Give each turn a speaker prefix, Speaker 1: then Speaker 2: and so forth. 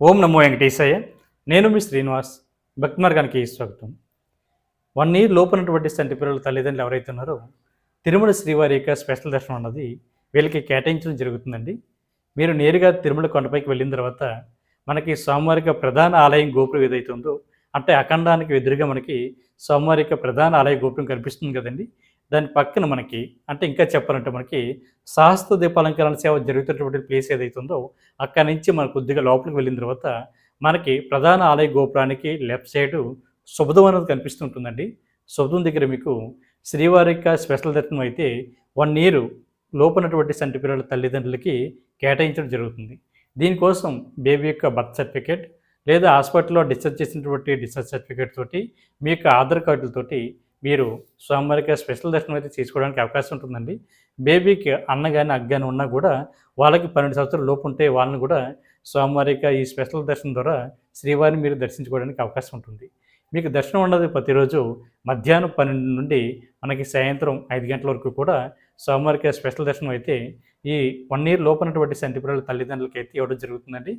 Speaker 1: ఓం నమో వెంకటేశయ్య. నేను మీ శ్రీనివాస్. భక్తి మార్గానికి స్వాగతం. 1 ఇయర్ లోపునటువంటి చంటి పిల్లల తల్లిదండ్రులు ఎవరైతే ఉన్నారో తిరుమల శ్రీవారి యొక్క స్పెషల్ దర్శనం అన్నది వీళ్ళకి కేటాయించడం జరుగుతుందండి. మీరు నేరుగా తిరుమల కొండపైకి వెళ్ళిన తర్వాత మనకి స్వామివారి యొక్క ప్రధాన ఆలయం గోపురం ఏదైతే ఉందో, అంటే అఖండానికి ఎదురుగా మనకి స్వామివారి యొక్క ప్రధాన ఆలయ గోపురం కనిపిస్తుంది కదండి. దాని పక్కన మనకి, అంటే ఇంకా చెప్పాలంటే మనకి సహస్ర దీపాలంకరణ సేవ జరుగుతున్నటువంటి ప్లేస్ ఏదైతే ఉందో, అక్కడి నుంచి మనం కొద్దిగా లోపలికి వెళ్ళిన తర్వాత మనకి ప్రధాన ఆలయ గోపురానికి లెఫ్ట్ సైడు శుభదం అనేది కనిపిస్తుంటుందండి. శుభదం దగ్గర మీకు శ్రీవారి యొక్క స్పెషల్ దర్శనం అయితే 1 ఇయర్ లోపునటువంటి చంటి పిల్లల తల్లిదండ్రులకి కేటాయించడం జరుగుతుంది. దీనికోసం బేబీ యొక్క బర్త్ సర్టిఫికేట్ లేదా హాస్పిటల్లో డిశ్చార్జ్ చేసినటువంటి డిశ్చార్జ్ సర్టిఫికేట్ తోటి మీ యొక్క ఆధార్ కార్డులతోటి మీరు స్వామివారికి స్పెషల్ దర్శనం అయితే చేసుకోవడానికి అవకాశం ఉంటుందండి. బేబీకి అన్న కానీ అక్క కానీ ఉన్నా కూడా వాళ్ళకి 12 సంవత్సరాల లోపు ఉంటే వాళ్ళని కూడా స్వామివారికి ఈ స్పెషల్ దర్శనం ద్వారా శ్రీవారిని మీరు దర్శించుకోవడానికి అవకాశం ఉంటుంది. మీకు దర్శనం ఉన్నది ప్రతిరోజు మధ్యాహ్నం 12 నుండి మనకి సాయంత్రం 5 గంటల వరకు కూడా స్వామివారికి స్పెషల్ దర్శనం అయితే ఈ 1 ఇయర్ లోపునటువంటి చంటి పిల్లల తల్లిదండ్రులకి అయితే ఇవ్వడం జరుగుతుందండి.